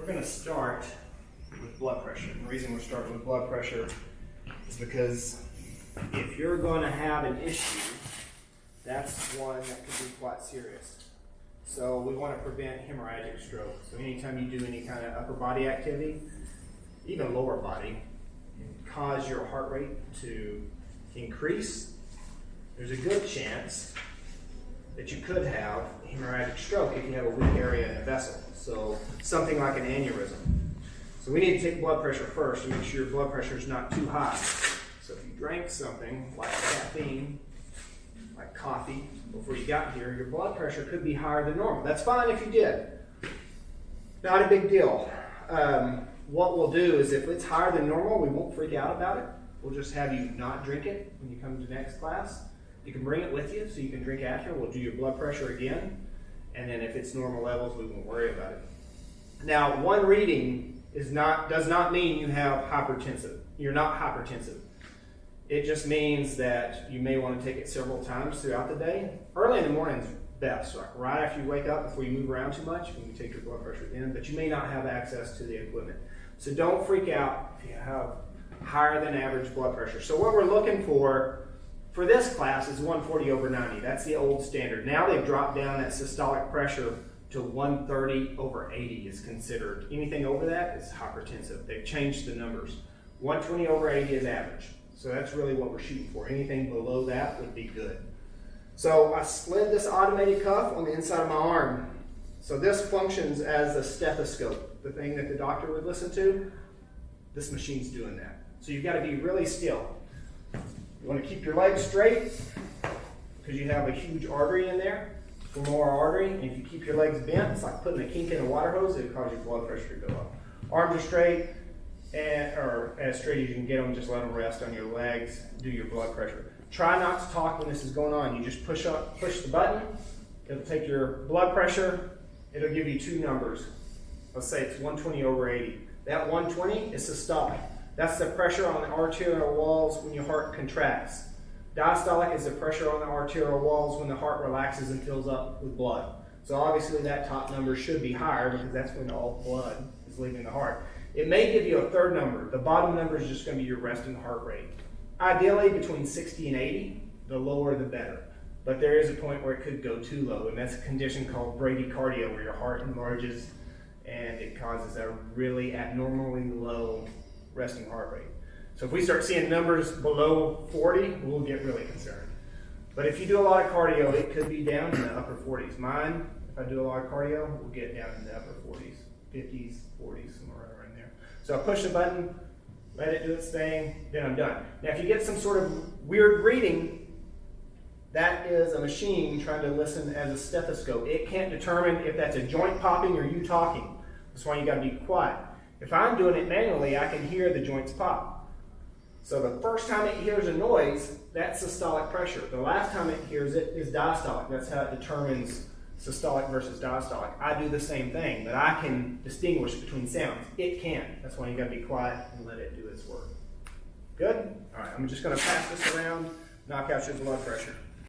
We're going to start with blood pressure. And the reason we're starting with blood pressure is because if you're going to have an issue, that's one that could be quite serious. So we want to prevent hemorrhagic stroke. So anytime you do any kind of upper body activity, even lower body, and cause your heart rate to increase, there's a good chance that you could have hemorrhagic stroke if you have a weak area in a vessel. So something like an aneurysm. So we need to take blood pressure first to make sure your blood pressure is not too high. So if you drank something like caffeine, like coffee, before you got here, your blood pressure could be higher than normal. That's fine if you did. Not a big deal. What we'll do is if it's higher than normal, we won't freak out about it. We'll just have you not drink it when you come to next class. You can bring it with you so you can drink after. We'll do your blood pressure again. And then if it's normal levels, we won't worry about it. Now, one reading does not mean you have hypertensive. You're not hypertensive. It just means that you may want to take it several times throughout the day. Early in the morning is best, like right after you wake up, before you move around too much, you can take your blood pressure then, but you may not have access to the equipment. So don't freak out if you have higher than average blood pressure. So what we're looking for this class is 140/90. That's the old standard. Now they've dropped down that systolic pressure to 130/80 is considered. Anything over that is hypertensive. They've changed the numbers. 120/80 is average. So that's really what we're shooting for. Anything below that would be good. So I slid this automated cuff on the inside of my arm. So this functions as a stethoscope, the thing that the doctor would listen to. This machine's doing that. So you've got to be really still. You want to keep your legs straight because you have a huge artery in there, femoral artery, and if you keep your legs bent, it's like putting a kink in a water hose. It will cause your blood pressure to go up. Arms are straight, or as straight as you can get them. Just let them rest on your legs. Do your blood pressure. Try not to talk when this is going on. You just push the button. It'll take your blood pressure. It'll give you two numbers. Let's say it's 120/80. That 120 is systolic. That's the pressure on the arterial walls when your heart contracts. Diastolic is the pressure on the arterial walls when the heart relaxes and fills up with blood. So obviously that top number should be higher because that's when all blood is leaving the heart. It may give you a third number. The bottom number is just going to be your resting heart rate. Ideally between 60 and 80, the lower the better. But there is a point where it could go too low, and that's a condition called bradycardia, where your heart enlarges and it causes a really abnormally low resting heart rate. So if we start seeing numbers below 40, we'll get really concerned. But if you do a lot of cardio, it could be down in the upper 40s. Mine, if I do a lot of cardio, we'll get down in the upper 40s, 50s, 40s, somewhere right around there. So I push the button, let it do its thing, then I'm done. Now if you get some sort of weird reading, that is a machine trying to listen as a stethoscope. It can't determine if that's a joint popping or you talking. That's why you got to be quiet. If I'm doing it manually, I can hear the joints pop. So the first time it hears a noise, that's systolic pressure. The last time it hears it is diastolic. That's how it determines systolic versus diastolic. I do the same thing, but I can distinguish between sounds. It can't. That's why you got to be quiet and let it do its work. Good? All right, I'm just going to pass this around, knock out your blood pressure.